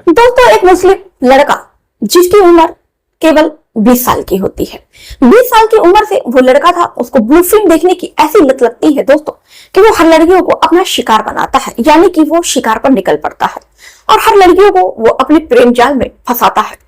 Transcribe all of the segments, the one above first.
दोस्तों, एक मुस्लिम लड़का जिसकी उम्र केवल 20 साल की होती है, 20 साल की उम्र से वो लड़का था, उसको ब्लू फिल्म देखने की ऐसी लत लगती है दोस्तों कि वो हर लड़कियों को अपना शिकार बनाता है, यानी कि वो शिकार पर निकल पड़ता है और हर लड़कियों को वो अपने प्रेम जाल में फंसाता है।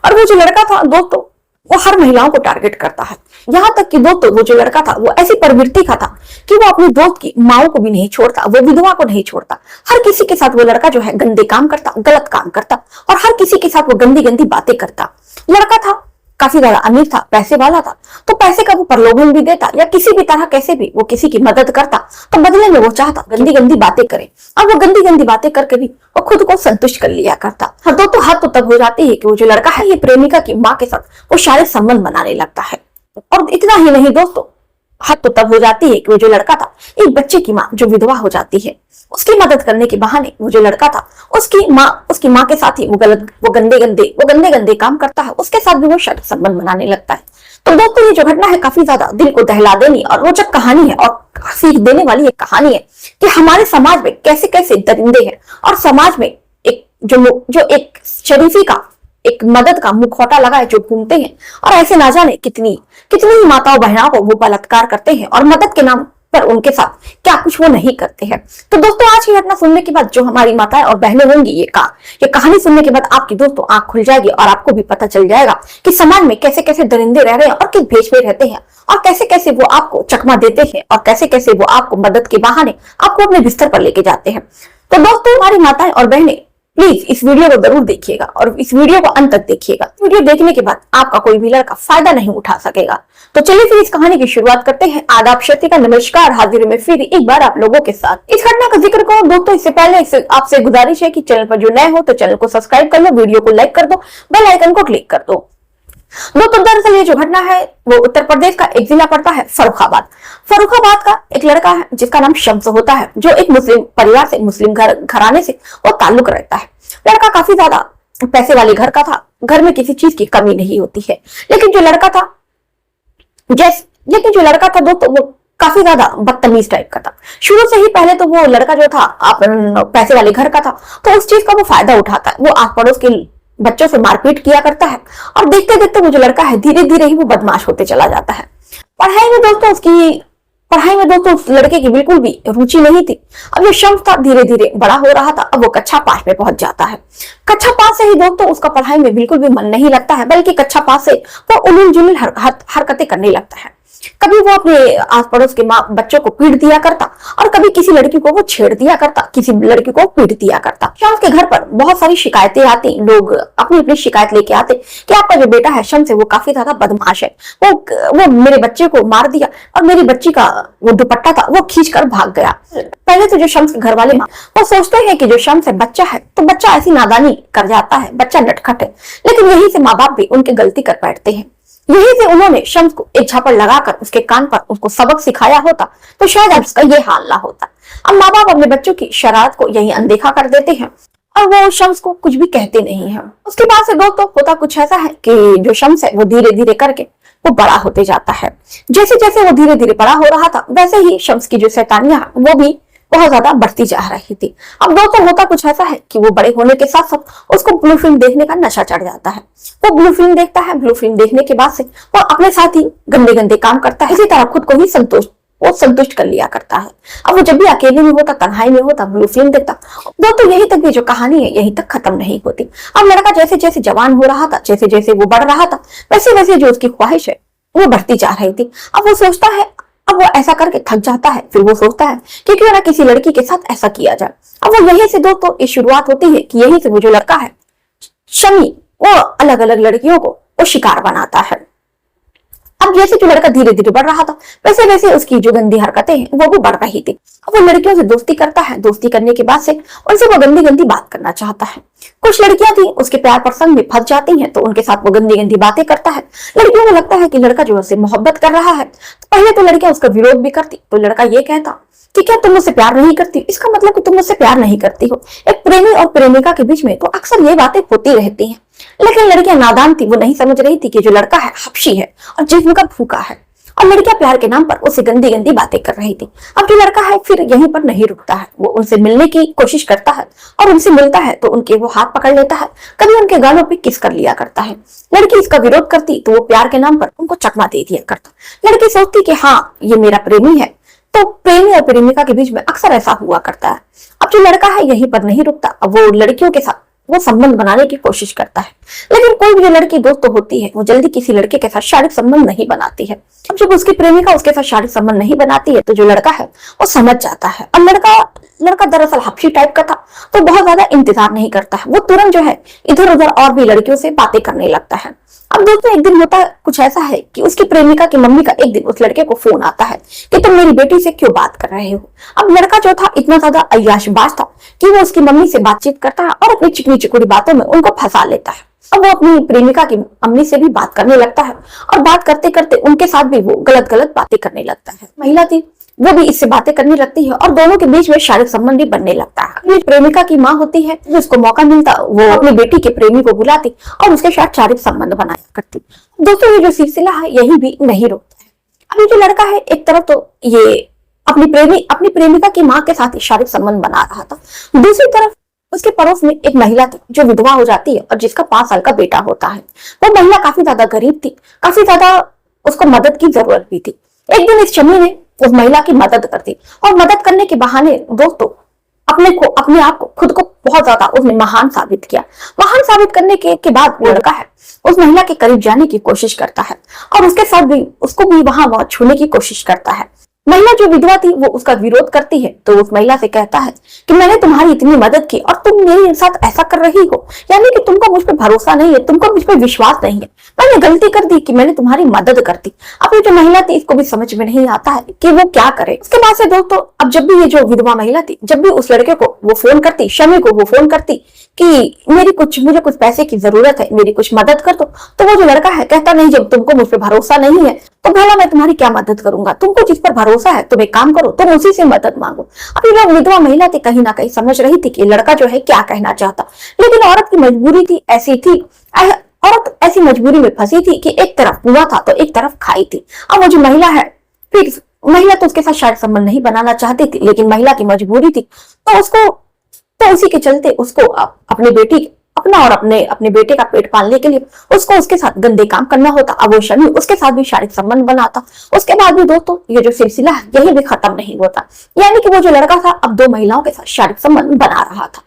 और वो जो लड़का था दोस्तों, वो हर महिलाओं को टारगेट करता है। यहाँ तक कि दोस्तों वो जो लड़का था वो ऐसी प्रवृत्ति का था कि वो अपने दोस्त की माओ को भी नहीं छोड़ता, वो विधवा को नहीं छोड़ता। हर किसी के साथ वो लड़का जो है गंदे काम करता, गलत काम करता और हर किसी के साथ वो गंदी गंदी बातें करता। लड़का था काफी ज्यादा अमीर था, पैसे वाला था, तो पैसे का वो प्रलोभन भी देता या किसी भी तरह कैसे भी वो किसी की मदद करता, तो बदले में वो चाहता गंदी गंदी बातें करे और वो गंदी गंदी बातें करके भी वो खुद को संतुष्ट कर लिया करता। हाँ दोस्तों, हद तो तब हो जाती है कि वो जो लड़का है ये प्रेमिका की माँ के साथ वो शारीरिक संबंध बनाने लगता है। और इतना ही नहीं दोस्तों, हद तो तब हो जाती है कि वो जो लड़का था एक बच्चे की माँ जो विधवा हो जाती है, उसकी मदद करने के बहाने वो जो लड़का था उसकी माँ के साथ ही वो गंदे गंदे काम करता है, उसके साथ भी वो शारीरिक संबंध बनाने लगता है। तो दोस्तों ये जो घटना है काफी ज्यादा दिल को दहला देनी और रोचक कहानी है और सीख देने वाली एक कहानी है कि हमारे समाज में कैसे कैसे दरिंदे हैं और समाज में एक जो एक शरीफी का एक मदद का मुखौटा लगाए जो घूमते हैं और ऐसे ना जाने कितनी ही माताओं बहनों को वो बलात्कार करते हैं और मदद के नाम पर उनके साथ क्या कुछ वो नहीं करते हैं। तो दोस्तों आज की घटना सुनने के बाद जो हमारी माताएं और बहनें होंगी, ये कहानी सुनने के बाद आपकी दोस्तों आंख खुल जाएगी और आपको भी पता चल जाएगा कि समाज में कैसे कैसे दरिंदे रह रहे हैं और किस भेष में रहते हैं और कैसे कैसे वो आपको चकमा देते हैं और कैसे कैसे वो आपको मदद के बहाने आपको अपने बिस्तर पर लेके जाते हैं। तो दोस्तों हमारी माताएं और बहनें प्लीज इस वीडियो को जरूर देखिएगा और इस वीडियो को अंत तक देखिएगा। वीडियो देखने के बाद आपका कोई भी लड़का फायदा नहीं उठा सकेगा। तो चलिए फिर इस कहानी की शुरुआत करते हैं। आदाब, शर्तिका, नमस्कार, हाजिर में फिर एक बार आप लोगों के साथ। इस घटना का जिक्र करूं दोस्तों इससे पहले आपसे गुजारिश है कि चैनल पर जो नए हो तो चैनल को सब्सक्राइब कर लो, वीडियो को लाइक कर दो, बेल आइकन को क्लिक कर दो। दोस्तों दरअसल ये जो घटना है वो उत्तर प्रदेश का एक जिला पड़ता है फर्रुखाबाद। फर्रुखाबाद का एक लड़का है जिसका नाम शम्स होता है, जो एक मुस्लिम परिवार से, मुस्लिम घराने से वो ताल्लुक रहता है। लड़का काफी ज्यादा पैसे वाले घर का था, घर में किसी चीज की कमी नहीं होती है। लेकिन जो लड़का था दोस्तों वो काफी ज्यादा बदतमीज टाइप का था। शुरू से ही पहले तो वो लड़का जो था पैसे वाले घर का था, तो उस चीज का वो फायदा उठाता है। वो आस पड़ोस के बच्चों से मारपीट किया करता है और देखते देखते वो जो लड़का है धीरे धीरे ही वो बदमाश होते चला जाता है। पढ़ाई में दोस्तों उस लड़के की बिल्कुल भी रुचि नहीं थी। अब ये शम्स था धीरे धीरे बड़ा हो रहा था, अब वो कक्षा 5 में पहुंच जाता है। कक्षा 5 से ही दोस्तों उसका पढ़ाई में बिल्कुल भी मन नहीं लगता है, बल्कि कक्षा 5 से वो उलूल जुलूल हरकतें करने लगता है। कभी वो अपने आस पड़ोस के बच्चों को पीट दिया करता और कभी किसी लड़की को वो छेड़ दिया करता, किसी लड़की को पीट दिया करता। शम्स के घर पर बहुत सारी शिकायतें आती, लोग अपनी अपनी शिकायत लेके आते कि आपका जो बेटा है शम्स है वो काफी ज्यादा बदमाश है, वो मेरे बच्चे को मार दिया और मेरी बच्ची का वो दुपट्टा था वो खींच कर भाग गया। पहले तो जो शम्स के घर वाले वो सोचते हैं कि जो शम्स है बच्चा है तो बच्चा ऐसी नादानी कर जाता है, बच्चा नटखट है, लेकिन यही से माँ बाप भी उनके गलती कर बैठते हैं। यही से उन्होंने शम्स को एक झापड़ लगाकर उसके कान पर उसको सबक सिखाया होता तो शायद अब उसका ये हाल ना होता। अब माँ बाप अपने बच्चों की शरारत को यही अनदेखा कर देते हैं और वो शम्स को कुछ भी कहते नहीं है। उसके बाद से दोस्तों होता कुछ ऐसा है कि जो शम्स है वो धीरे धीरे करके वो बड़ा होते जाता है। जैसे जैसे वो धीरे धीरे बड़ा हो रहा था वैसे ही शम्स की जो शैतानियां वो भी बहुत ज्यादा बढ़ती जा रही थी। अब दोस्तों होता कुछ ऐसा है कि वो बड़े होने के साथ साथ उसको ब्लू फिल्म देखने का नशा चढ़ जाता है। वो ब्लू फिल्म देखता है, ब्लू फिल्म देखने के बाद से वो अपने साथ ही गंदे गंदे काम करता है, इसी तरह खुद को ही संतुष्ट कर लिया करता है। अब वो जब भी अकेले में होता, तन्हाई में होता, ब्लू फिल्म देखता। दोस्तों यही तक भी जो कहानी है यही तक खत्म नहीं होती। अब लड़का जैसे जैसे जवान हो रहा था, जैसे जैसे वो बढ़ रहा था, वैसे वैसे जो उसकी ख्वाहिश है वो बढ़ती जा रही थी। अब वो सोचता है, अब वो ऐसा करके थक जाता है, फिर वो सोचता है कि क्यों ना किसी लड़की के साथ ऐसा किया जाए। अब वो यही से दोस्तों ये शुरुआत होती है कि यही से वो जो लड़का है शमी वो अलग अलग लड़कियों को वो शिकार बनाता है। अब जैसे जो लड़का धीरे धीरे बढ़ रहा था वैसे वैसे उसकी जो गंदी हरकतें हैं वो भी बढ़ रही थी। अब वो लड़कियों से दोस्ती करता है, दोस्ती करने के बाद से उनसे वो गंदी गंदी बात करना चाहता है। कुछ लड़कियां थी उसके प्यार प्रसंग में फंस जाती हैं तो उनके साथ वो गंदी गंदी बातें करता है। लड़कियों को लगता है कि लड़का जो उससे मोहब्बत कर रहा है, तो पहले तो लड़कियां उसका विरोध भी करती, तो लड़का ये कहता कि क्या तुम मुझसे प्यार नहीं करती, इसका मतलब कि तुम मुझसे प्यार नहीं करती हो। एक प्रेमी और प्रेमिका के बीच में तो अक्सर ये बातें होती रहती हैं। लेकिन लड़कियां नादान थी, वो नहीं समझ रही थी कि जो लड़का है हबशी है और जिस्म का भूखा है और लड़कियां प्यार के नाम पर उससे गंदी गंदी बातें कर रही थी। अब जो लड़का है फिर यहीं पर नहीं रुकता है, वो उनसे मिलने की कोशिश करता है और उनसे मिलता है तो उनके वो हाथ पकड़ लेता है, कभी उनके गालों पे किस कर लिया करता है। लड़की इसका विरोध करती तो वो प्यार के नाम पर उनको चकमा दे दिया करता। लड़की सोचती कि हाँ ये मेरा प्रेमी है, तो प्रेमी और प्रेमिका के बीच में अक्सर ऐसा हुआ करता है। अब जो लड़का है यहीं पर नहीं रुकता, अब वो लड़कियों के साथ वो संबंध बनाने की कोशिश करता है। लेकिन कोई भी जो लड़की दोस्त तो होती है वो जल्दी किसी लड़के के साथ शारीरिक संबंध नहीं बनाती है। अब जब उसकी प्रेमिका उसके साथ शारीरिक संबंध नहीं बनाती है तो जो लड़का है वो समझ जाता है। और लड़का दरअसल हपशी टाइप का था, तो बहुत ज्यादा इंतजार नहीं करता है, वो तुरंत जो है इधर उधर और भी लड़कियों से बातें करने लगता है। अब दोस्तों एक दिन होता कुछ ऐसा है कि उसकी प्रेमिका की मम्मी का एक दिन उस लड़के को फोन आता है कि तुम मेरी बेटी से क्यों बात कर रहे हो। अब लड़का जो था इतना ज्यादा अय्याशबाज था कि वो उसकी मम्मी से बातचीत करता है और अपनी चिकनी चिकुड़ी बातों में उनको फंसा लेता है। अब वो अपनी प्रेमिका की अम्मी से भी बात करने लगता है और बात करते करते उनके साथ भी वो गलत गलत बातें करने लगता है। महिला थी वो भी इससे बातें करने लगती है और दोनों के बीच में शारीरिक संबंध भी बनने लगता है। अपनी प्रेमिका की माँ होती है, जिसको मौका मिलता वो अपनी बेटी के प्रेमी को बुलाती और उसके साथ शारीरिक संबंध बनाया करती। दोस्तों ये जो सिलसिला है यही भी नहीं रुकता है। अभी जो लड़का है एक तरफ तो ये अपनी प्रेमिका की माँ के साथ शारीरिक संबंध बना रहा था, दूसरी तरफ उसके पड़ोस में एक महिला थी जो विधवा हो जाती है और जिसका 5 साल का बेटा होता है। वो महिला काफी ज्यादा गरीब थी, काफी ज्यादा उसको मदद की जरूरत भी थी। एक दिन इस शम्मी ने उस महिला की मदद कर दी और मदद करने के बहाने दोस्तों अपने आप को खुद को बहुत ज्यादा उसने महान साबित किया। महान साबित करने के बाद वो लड़का है उस महिला के करीब जाने की कोशिश करता है और उसके साथ भी उसको भी वहां छूने की कोशिश करता है। महिला जो विधवा थी वो उसका विरोध करती है, तो उस महिला से कहता है कि मैंने तुम्हारी इतनी मदद की और तुम मेरे साथ ऐसा कर रही हो, यानी कि तुमको मुझ पर भरोसा नहीं है, तुमको मुझ पर विश्वास नहीं है। मैंने गलती कर दी कि मैंने तुम्हारी मदद कर दी। अब ये जो महिला थी इसको भी समझ में नहीं आता है कि वो क्या करे। उसके बाद से दोस्तों अब जब भी ये जो विधवा महिला थी जब भी उस लड़के को वो फोन करती, शमी को वो फोन करती कि मुझे कुछ पैसे की जरूरत है, मेरी कुछ मदद कर दो, तो वो जो लड़का है कहता नहीं जब तुमको मुझ पर भरोसा नहीं है तो भला मैं तुम्हारी क्या मदद करूंगा, तुमको जिस पर भरोसा है तुम एक काम करो, तुम उसी से मदद मांगो। अब ये लोग विधवा महिला थी कहीं ना कहीं समझ रही थी कि लड़का जो है क्या कहना चाहता, लेकिन औरत की मजबूरी थी ऐसी थी, औरत ऐसी मजबूरी में फंसी थी कि एक तरफ कुआं था तो एक तरफ खाई थी। अब वो जो महिला है फिर महिला तो उसके साथ शारीरिक संबंध नहीं बनाना चाहती थी, लेकिन महिला की मजबूरी थी तो उसी के चलते उसको अपनी बेटी अपना और अपने बेटे का पेट पालने के लिए उसको उसके साथ गंदे काम करना होता। अब वो शमी उसके साथ भी शारीरिक संबंध बनाता। उसके बाद भी दोस्तों ये जो सिलसिला है यही भी खत्म नहीं होता, यानी कि वो जो लड़का था अब 2 महिलाओं के साथ शारीरिक संबंध बना रहा था।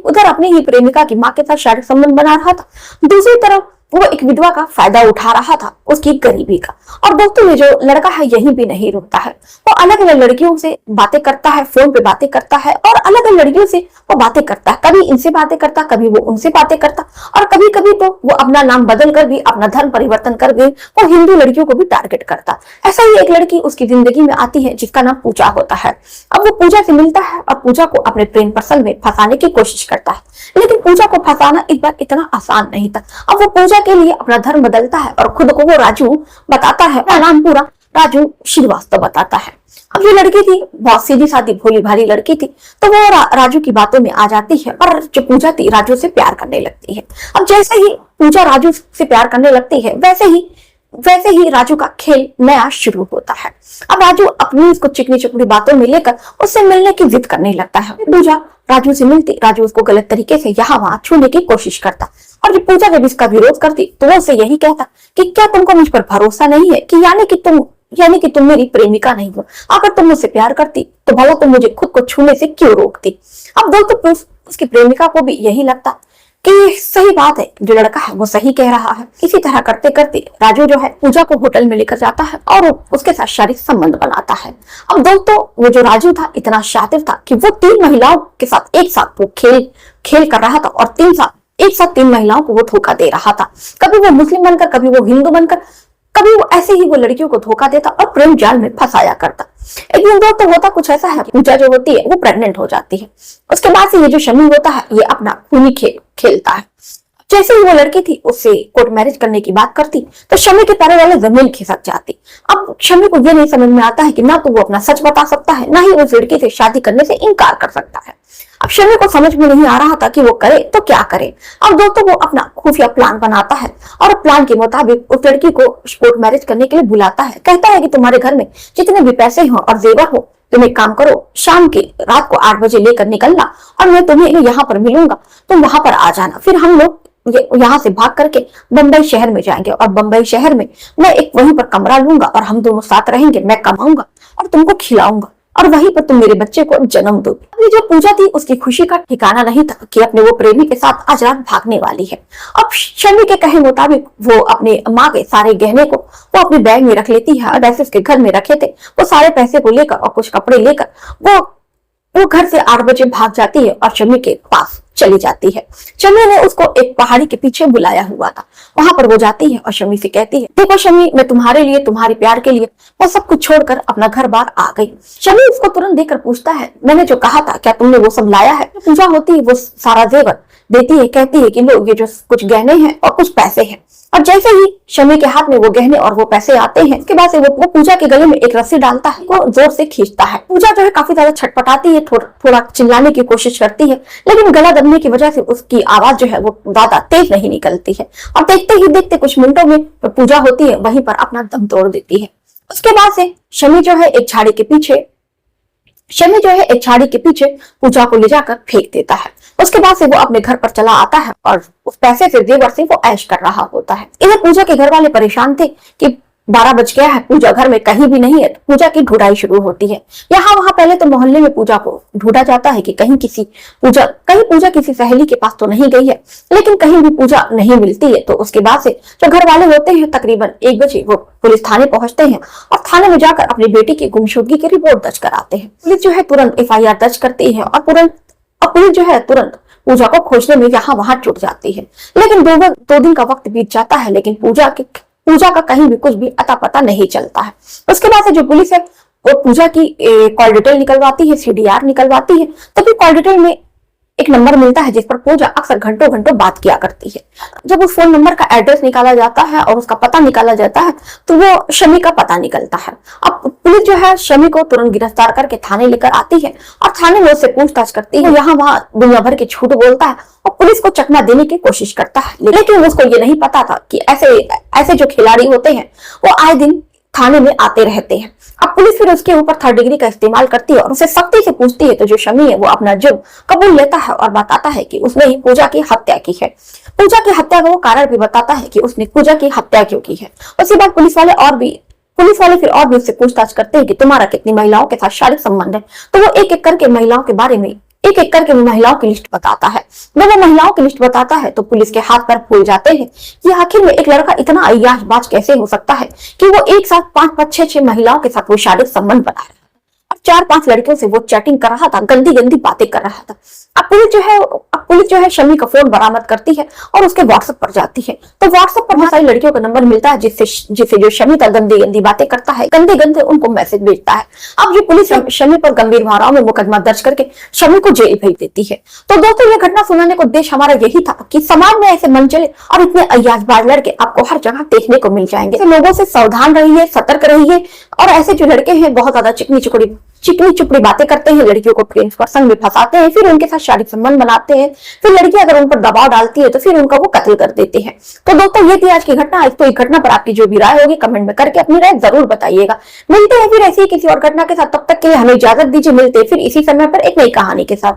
उधर अपनी ही प्रेमिका की माँ के साथ शारीरिक संबंध बना रहा था, दूसरी तरफ वो एक विधवा का फायदा उठा रहा था उसकी गरीबी का। और दोस्तों ये जो लड़का है यही भी नहीं रुकता है, वो अलग अलग लड़कियों से बातें करता है, फोन पे बातें करता है और अलग अलग लड़कियों से वो बातें करता है। कभी इनसे बातें करता, कभी वो उनसे बातें करता और कभी कभी तो वो अपना नाम बदल कर भी, अपना धर्म परिवर्तन कर भी वो हिंदू लड़कियों को भी टारगेट करता। ऐसा ही एक लड़की उसकी जिंदगी में आती है जिसका नाम पूजा होता है। अब वो पूजा से मिलता है और पूजा को अपने प्रेम प्रसंग में फंसाने की कोशिश करता है, लेकिन पूजा को फंसाना इस बार इतना आसान नहीं था। अब वो पूजा के लिए अपना धर्म बदलता है और खुद को वो राजू बताता है, नाम पूरा राजू श्रीवास्तव बताता है। अब ये लड़की थी बहुत सीधी सादी भोली भाली लड़की थी, तो वो राजू की बातों में आ जाती है और जो पूजा थी राजू से प्यार करने लगती है। अब जैसे ही पूजा राजू से प्यार करने लगती है वैसे ही राजू का खेल नया शुरू होता है। अब राजू अपनी इसको चिकनी चुपड़ी बातों में लेकर उससे मिलने की जिद करने लगता है। पूजा राजू से मिलती, राजू उसको गलत तरीके से यहाँ वहां छूने की कोशिश करता और जब पूजा जब इसका विरोध करती तो वो उससे यही कहता कि क्या तुमको मुझ पर भरोसा नहीं है, कि यानी कि तुम मेरी प्रेमिका नहीं हो, अगर तुम मुझसे प्यार करती तो भला तुम मुझे खुद को छूने से क्यों रोकती। अब दोस्तों उसकी प्रेमिका को भी यही लगता कि सही बात है, जो लड़का है वो सही कह रहा है। इसी तरह करते करते राजू जो है पूजा को होटल में लेकर जाता है और उसके साथ शारीरिक संबंध बनाता है। अब दोस्तों वो जो राजू था इतना शातिर था कि वो 3 महिलाओं के साथ एक साथ वो खेल कर रहा था और एक साथ 3 महिलाओं को वो धोखा दे रहा था। कभी वो मुस्लिम बनकर, कभी वो हिंदू बनकर, कभी वो ऐसे ही वो लड़कियों को धोखा देता और प्रेम जाल में फंसाया करता। एक दिन दोस्तों होता कुछ ऐसा है, पूजा जो होती है वो प्रेग्नेंट हो जाती है। उसके बाद से ये जो शमी होता है ये अपना खूनी खेलता है। जैसे ही वो लड़की थी उससे कोर्ट मैरिज करने की बात करती तो शमी के पैरों वाले जमीन खिसक जाती। अब शमी को ये नहीं समझ में आता है कि ना तो वो अपना सच बता सकता है, ना ही उस लड़की से शादी करने से इनकार कर सकता है। अब शमी को समझ में नहीं आ रहा था कि वो करे तो क्या करे। अब दोस्तों वो अपना खुफिया प्लान बनाता है और प्लान के मुताबिक उस लड़की को कोर्ट मैरिज करने के लिए बुलाता है। कहता है कि तुम्हारे घर में जितने भी पैसे हो और जेवर हो, तुम एक काम करो, शाम के रात को 8 बजे लेकर निकलना और मैं तुम्हें यहाँ पर मिलूंगा, तुम वहां पर आ जाना। फिर हम लोग यहाँ से भाग करके बंबई शहर में जाएंगे और बंबई शहर में मैं एक वहीं पर कमरा लूंगा और हम दोनों साथ रहेंगे। मैं कमाऊंगा और तुमको खिलाऊंगा और वहीं पर तुम मेरे बच्चे को जन्म दो। अभी जो पूजा थी उसकी खुशी का ठिकाना नहीं था कि अपने वो प्रेमी के साथ आज रात भागने वाली है। अब शमी के कहे मुताबिक वो अपने माँ के सारे गहने को वो अपने बैग में रख लेती है और जैसे उसके घर में रखे थे वो सारे पैसे को लेकर और कुछ कपड़े लेकर वो घर से 8 बजे भाग जाती है और शमी के पास चली जाती है। शमी ने उसको एक पहाड़ी के पीछे बुलाया हुआ था, वहां पर वो जाती है और शमी से कहती है, देखो शमी, मैं तुम्हारे लिए, तुम्हारे प्यार के लिए वो सब कुछ छोड़कर अपना घर बार आ गई। शमी उसको तुरंत देखकर पूछता है, मैंने जो कहा था क्या तुमने वो सब लाया है? पूजा होती है वो सारा जेवर देती है, कहती है कि लो ये जो कुछ गहने हैं और कुछ पैसे हैं। और जैसे ही शमी के हाथ में वो गहने और वो पैसे आते हैं, उसके बाद से वो पूजा के गले में एक रस्सी डालता है, वो जोर से खींचता है। पूजा जो है काफी ज्यादा छटपटाती है, थोड़ा चिल्लाने की कोशिश करती है, लेकिन गला दबने की वजह से उसकी आवाज जो है वो ज्यादा तेज नहीं निकलती है और देखते ही देखते कुछ मिनटों में पूजा होती है वहीं पर अपना दम तोड़ देती है। उसके बाद से शमी जो है एक झाड़ी के पीछे पूजा को ले जाकर फेंक देता है। उसके बाद से वो अपने घर पर चला आता है और उस पैसे से, जेवर से वो ऐश कर रहा होता है। इधर पूजा के घर वाले परेशान थे कि 12 बज गया है, पूजा घर में कहीं भी नहीं है। तो पूजा की ढूंढाई शुरू होती है। यहाँ वहां पहले तो मोहल्ले में पूजा को ढूंढा जाता है कि कहीं पूजा किसी सहेली के पास तो नहीं गई है, लेकिन कहीं भी पूजा नहीं मिलती है। तो उसके बाद से जो घर वाले होते हैं तकरीबन 1 बजे वो पुलिस थाने पहुंचते हैं और थाने में जाकर अपनी बेटी की गुमशुदगी की रिपोर्ट दर्ज कराते हैं। पुलिस जो है तुरंत FIR दर्ज करती है और पुलिस जो है तुरंत पूजा को खोजने में यहाँ वहां जुट जाती है। लेकिन 2 दिन का वक्त बीत जाता है, लेकिन पूजा का कहीं भी कुछ भी अता पता नहीं चलता है। उसके बाद से जो पुलिस है वो पूजा की कॉल डिटेल निकलवाती है, CDR निकलवाती है। तभी कॉल डिटेल में एक नंबर मिलता है जिस पर पूजा अक्सर घंटों घंटों बात किया करती है। जब उस फोन नंबर का एड्रेस निकाला जाता है और उसका पता निकाला जाता है तो वो शमी का पता निकलता है। अब पुलिस जो है शमी को तुरंत गिरफ्तार करके थाने लेकर आती है और थाने में उससे पूछताछ करती है। यहाँ वहां दुनिया भर के झूठ बोलता है और पुलिस को चकमा देने की कोशिश करता है, लेकिन उसको ये नहीं पता था कि ऐसे जो खिलाड़ी होते हैं वो आए दिन थाने में आते रहते हैं। अब पुलिस फिर उसके ऊपर 3rd डिग्री का इस्तेमाल करती है और उसे सख्ती से पूछती है। तो जो शमी है वो अपना जुर्म कबूल लेता है और बताता है कि उसने ही पूजा की हत्या की है। पूजा की हत्या का वो कारण भी बताता है कि उसने पूजा की हत्या क्यों की है। उसके बाद पुलिस वाले फिर और भी उससे पूछताछ करते हैं कि तुम्हारा कितनी महिलाओं के साथ शारीरिक संबंध है। तो वो एक एक करके महिलाओं की लिस्ट बताता है। जब वो महिलाओं की लिस्ट बताता है तो पुलिस के हाथ पैर फूल जाते हैं कि आखिर में एक लड़का इतना अय्याशबाज कैसे हो सकता है कि वो एक साथ 5-6 महिलाओं के साथ वो शारीरिक संबंध बना रहा है और 4-5 लड़कियों से वो चैटिंग कर रहा था, गंदी गंदी बातें कर रहा था। अब पुलिस जो है शमी का फोन बरामद करती है और उसके व्हाट्सएप पर जाती है। तो व्हाट्सएप पर बहुत सारी लड़कियों का नंबर मिलता है जिससे जो शमी का गंदी गंदी बातें करता है, गंदे उनको मैसेज भेजता है। अब जो पुलिस शमी पर गंभीर धाराओं में मुकदमा दर्ज करके शमी को जेल भेज देती है। तो दोस्तों ये घटना सुनाने का उद्देश्य हमारा यही था कि समाज में ऐसे मनचले और इतने अय्याशबाज लड़के आपको हर जगह देखने को मिल जाएंगे। तो लोगों से सावधान रहिए, सतर्क रहिए और ऐसे जो लड़के हैं बहुत ज्यादा चिकनी चुपड़ी बातें करते हैं, लड़कियों को प्रेम प्रसंग में फंसाते हैं, फिर उनके साथ शारीरिक संबंध बनाते हैं, फिर लड़की अगर उन पर दबाव डालती है तो फिर उनका वो कत्ल कर देते हैं। तो दोस्तों ये थी आज की घटना। तो इस घटना पर आपकी जो भी राय होगी कमेंट में करके अपनी राय जरूर बताइएगा। मिलते हैं फिर ऐसी किसी और घटना के साथ, तब तक के लिए हमें इजाजत दीजिए। मिलते हैं फिर इसी समय पर एक नई कहानी के साथ।